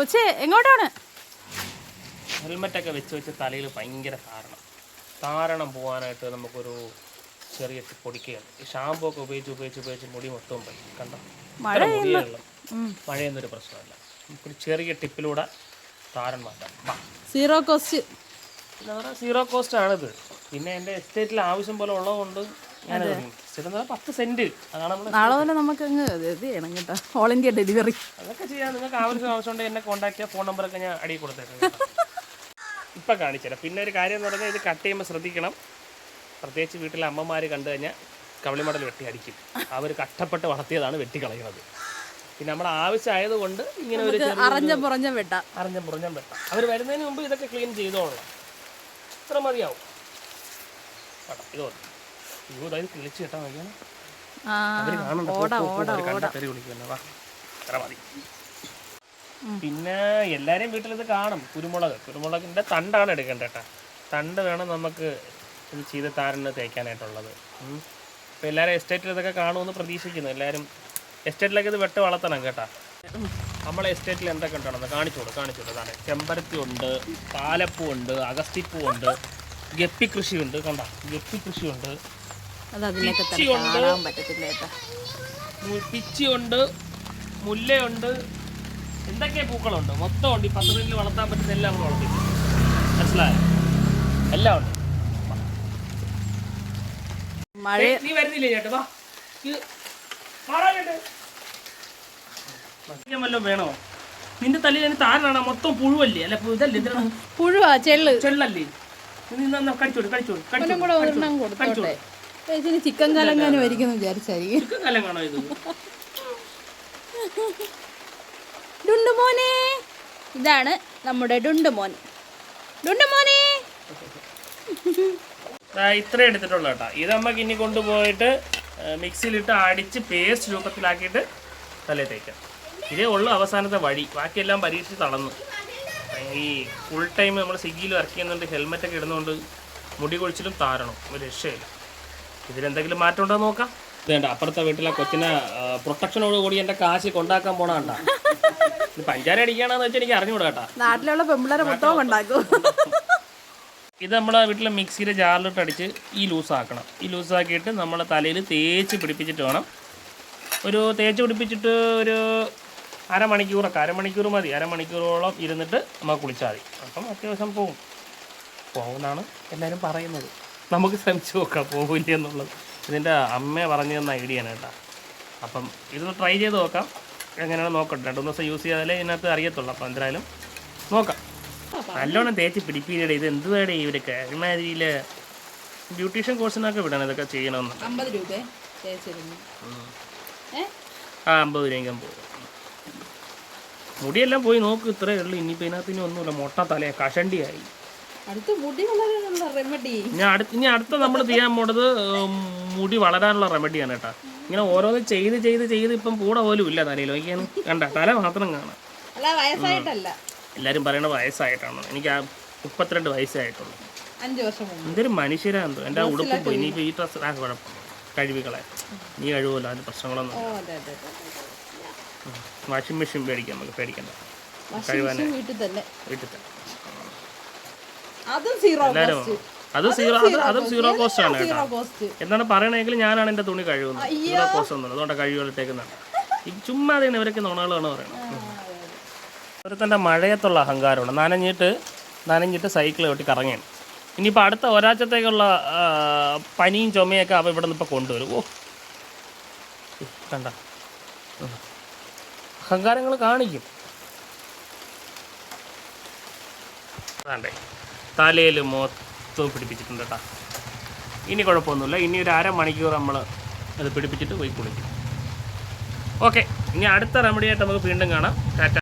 കൊച്ചേ എങ്ങോട്ടാണ്? ഹെൽമെറ്റൊക്കെ വെച്ച് തലയിൽ ഭയങ്കര താരണം പോകാനായിട്ട് നമുക്കൊരു ചെറിയ പൊടിക്കുകയാണ്. ഈ ഷാമ്പൂ ഒക്കെ ഉപയോഗിച്ച് മുടി മൊത്തവും പോയി. കണ്ടോ, മുടിയുള്ള മഴയൊന്നൊരു പ്രശ്നമല്ല. നമുക്കൊരു ചെറിയ ടിപ്പിലൂടെ താരൻ മാറ്റാം. Zero cost. സീറോ കോസ്റ്റ് ആണിത്. പിന്നെ എൻ്റെ എസ്റ്റേറ്റിൽ ആവശ്യം പോലെ ഉള്ളതുകൊണ്ട് ഞാൻ 10 സെന്റ് അതാണ് നമ്മൾ. നാളെ പോലെ നമുക്ക് അങ്ങ് ഇത് ചെയ്യണം കേട്ടോ, ഓൾ ഇന്ത്യ ഡെലിവറി. അതൊക്കെ ചെയ്യാം. നിങ്ങൾക്ക് ആവശ്യമുണ്ട് എന്നെ കോൺടാക്ട് ചെയ്യാം. ഫോൺ നമ്പറൊക്കെ ഞാൻ അടിയിൽ കൊടുത്തേക്കാം. ഇപ്പം കാണിച്ചുതരാം. പിന്നെ ഒരു കാര്യം എന്ന് പറഞ്ഞാൽ ഇത് കട്ട് ചെയ്യുമ്പോൾ ശ്രദ്ധിക്കണം. പ്രത്യേകിച്ച് വീട്ടിലെ അമ്മമാർ കണ്ടു കഴിഞ്ഞാൽ കവളിമടൽ വെട്ടി അടിക്കും. അവർ കഷ്ടപ്പെട്ട് വളർത്തിയതാണ് വെട്ടിക്കളയുന്നത്. പിന്നെ നമ്മുടെ ആവശ്യമായതുകൊണ്ട് ഇങ്ങനെ ഒരു അറിഞ്ഞം പുറഞ്ഞം വെട്ടാം. അവർ വരുന്നതിന് മുമ്പ് ഇതൊക്കെ ക്ലീൻ ചെയ്തോളണം. ഇത്ര മതിയാവും. ഇത് ഇത് കിളിച്ച് കിട്ടാൻ നോക്കിയാണ്. പിന്നെ എല്ലാവരെയും വീട്ടിലിത് കാണും. കുരുമുളകിൻ്റെ തണ്ടാണ് എടുക്കേണ്ടത് കേട്ടോ. തണ്ട് വേണം നമുക്ക് ഇത് ചെയ്ത് താരന് തേക്കാനായിട്ടുള്ളത്. അപ്പോൾ എല്ലാവരും എസ്റ്റേറ്റിൽ ഇതൊക്കെ കാണുമെന്ന് പ്രതീക്ഷിക്കുന്നു. എല്ലാവരും എസ്റ്റേറ്റിലൊക്കെ ഇത് വെട്ട് വളർത്തണം കേട്ടോ. നമ്മളെ എസ്റ്റേറ്റിൽ എന്തൊക്കെ ഉണ്ടെന്ന് കാണിച്ചു അതാണ്. ചെമ്പരത്തി ഉണ്ട്, പാലപ്പൂ ഉണ്ട്, അഗസ്തിപ്പൂ ഉണ്ട്, ഗപ്പി കൃഷിയുണ്ട്. കണ്ട, ഗപ്പി കൃഷിയുണ്ട്, പിച്ചിയുണ്ട്, മുല്ലയുണ്ട്, എന്തൊക്കെ പൂക്കളുണ്ട്. മൊത്തം ഉണ്ട്. ഈ 10 സെന്റിൽ വളർത്താൻ പറ്റുന്ന എല്ലാം നമ്മൾ വളർത്തിക്കും. മനസ്സിലായോ? എല്ലാം ഉണ്ട്. നീ വരുന്നില്ലേ ചേട്ടാ? വാ, വല്ലതും വേണോ? നിന്റെ തലയിൽ താരനാണ് മൊത്തം പുഴുവല്ലേ? അല്ല ഇതല്ലേ, പുഴുവാ, ചെള്ളല്ലേ? ചിക്കൻ കലങ്ങാനും ആയിരിക്കും വിചാരിച്ചായിരിക്കും. ചിക്കൻ കലങ്ങാണോ ഇത്? ഡുണ്ടുമോനെ, ഇതാണ് നമ്മുടെ ഡുണ്ടുമോൻ. ഡുണ്ടുമോനെ ഇത്രേ എടുത്തിട്ടുള്ളൂ കേട്ടോ. ഇത് നമുക്ക് ഇനി കൊണ്ടുപോയിട്ട് മിക്സിയിലിട്ട് അടിച്ച് പേസ്റ്റ് രൂപത്തിലാക്കിയിട്ട് തലയിൽ തേക്കാം. ഇതേ ഉള്ളൂ അവസാനത്തെ വഴി. ബാക്കിയെല്ലാം പരീക്ഷിച്ച് തളർന്നു. ഈ ഫുൾ ടൈം നമ്മൾ സ്വിഗ്ഗിയിൽ വർക്ക് ചെയ്യുന്നുണ്ട്, ഹെൽമെറ്റൊക്കെ ഇടുന്നതുകൊണ്ട് മുടി കൊഴിച്ചിലും താരണം ഒരു രക്ഷയില്ല. ഇതിലെന്തെങ്കിലും മാറ്റം ഉണ്ടോ നോക്കാം. ഇതേണ്ട അപ്പുറത്തെ വീട്ടിലെ കൊച്ചിനെ പ്രൊട്ടക്ഷനോട് കൂടി എൻ്റെ കാശ് കൊണ്ടാക്കാൻ പോണാണ്ട. പഞ്ചാര അടിക്കുകയാണെന്ന് വെച്ചാൽ എനിക്ക് അറിഞ്ഞുകൂടാ കേട്ടാ. നാട്ടിലുള്ള പെമ്പിള്ളേരെ മൊത്തം ഉണ്ടാക്കും. ഇത് നമ്മുടെ വീട്ടിലെ മിക്സിയുടെ ജാറിലിട്ട് അടിച്ച് ഈ ലൂസാക്കണം. ഈ ലൂസാക്കിയിട്ട് നമ്മളെ തലയിൽ തേച്ച് പിടിപ്പിച്ചിട്ട് വേണം. തേച്ച് പിടിപ്പിച്ചിട്ട് ഒരു അരമണിക്കൂർ മതി. അരമണിക്കൂറോളം ഇരുന്നിട്ട് നമുക്ക് കുളിച്ചാൽ മതി. അപ്പം അത്യാവശ്യം പോകുമെന്നാണ് എല്ലാവരും പറയുന്നത്. നമുക്ക് ശ്രമിച്ചു നോക്കാം പോകില്ല എന്നുള്ളത്. ഇതിൻ്റെ അമ്മ പറഞ്ഞു തന്ന ഐഡിയ ആണ് കേട്ടോ. അപ്പം ഇതൊന്ന് ട്രൈ ചെയ്ത് നോക്കാം. എങ്ങനെയാണ് നോക്കട്ടെ. 2 ദിവസം യൂസ് ചെയ്താലേ ഇതിനകത്ത് അറിയത്തുള്ളൂ. അപ്പം എന്തായാലും നോക്കാം. നല്ലോണം തേച്ച് പിടിപ്പിക്കട്ടെ. ഇത് എന്തുവാടെ ഇവരൊക്കെ ഒരുമാതിരിയിൽ ബ്യൂട്ടീഷ്യൻ കോഴ്സിനൊക്കെ വിടണം ഇതൊക്കെ ചെയ്യണമെന്ന്. 50 രൂപ 50 രൂപയ്ക്കും പോകും. മുടിയെല്ലാം പോയി നോക്ക്. ഇത്രയേ ഉള്ളൂ. ഇനിയിപ്പോൾ ഇതിനകത്ത് ഇനി ഒന്നുമില്ല. മൊട്ട തലയെ കഷണ്ടിയായി. ഇനി അടുത്ത നമ്മൾ ചെയ്യാൻ പോണത് മുടി വളരാനുള്ള റെമഡിയാണ് കേട്ടോ. ഇങ്ങനെ ഓരോന്ന് ചെയ്ത് ഇപ്പം കൂടെ പോലും ഇല്ല തലയിൽ. നോക്കിയാണ് കണ്ട, തല മാത്രം കാണാം. എല്ലാവരും പറയണ വയസ്സായിട്ടാണ്. എനിക്ക് 32 വയസ്സായിട്ടുള്ളൂ. 5 വർഷം എന്തൊരു മനുഷ്യരാന്തോ. എൻ്റെ ആ ഉടുപ്പ് പോയി. ഇനിയിപ്പോൾ ഈ ഡ്രസ്സ് കുഴപ്പം കഴിവുകളെ നീ കഴിവുമല്ലോ. അതിന് പ്രശ്നങ്ങളൊന്നും. വാഷിംഗ് മെഷീൻ പേടിക്കാം, നമുക്ക് പേടിക്കണ്ട. കഴിവാനെ വീട്ടിൽ തന്നെ അതും സീറോ കോസ്റ്റ് ആണ് കേട്ടോ. എന്താണ് പറയണമെങ്കിൽ ഞാനാണ് എൻ്റെ തുണി കഴിവുന്നത്. സീറോ കോസ്റ്റ് ഒന്നുമില്ല. അതുകൊണ്ട് കഴിവുകളിട്ടേക്കുന്നതാണ്. ഈ ചുമ്മാ അതിന് ഇവരൊക്കെ നുണകളാണ് പറയുന്നത്. ഒരുത്തൻ്റെ മഴയത്തുള്ള അഹങ്കാരമാണ്. നനഞ്ഞിട്ട് സൈക്കിൾ ഓട്ടി കറങ്ങിയാണ്. ഇനിയിപ്പോൾ അടുത്ത ഒരാഴ്ചത്തേക്കുള്ള പനിയും ചുമയൊക്കെ അവ ഇവിടെ നിന്ന് ഇപ്പോൾ കൊണ്ടുവരും. കണ്ട അഹങ്കാരങ്ങൾ കാണിക്കും. അതാണ്ടേ തലയിൽ മൊത്തം പിടിപ്പിച്ചിട്ടുണ്ട് കേട്ടോ. ഇനി കുഴപ്പമൊന്നുമില്ല. ഇനി ഒരു അരമണിക്കൂർ നമ്മൾ അത് പിടിപ്പിച്ചിട്ട് പോയി കുളിക്കും. ഓക്കെ, ഇനി അടുത്ത റെമഡിയായിട്ട് നമുക്ക് വീണ്ടും കാണാം. ടാറ്റ.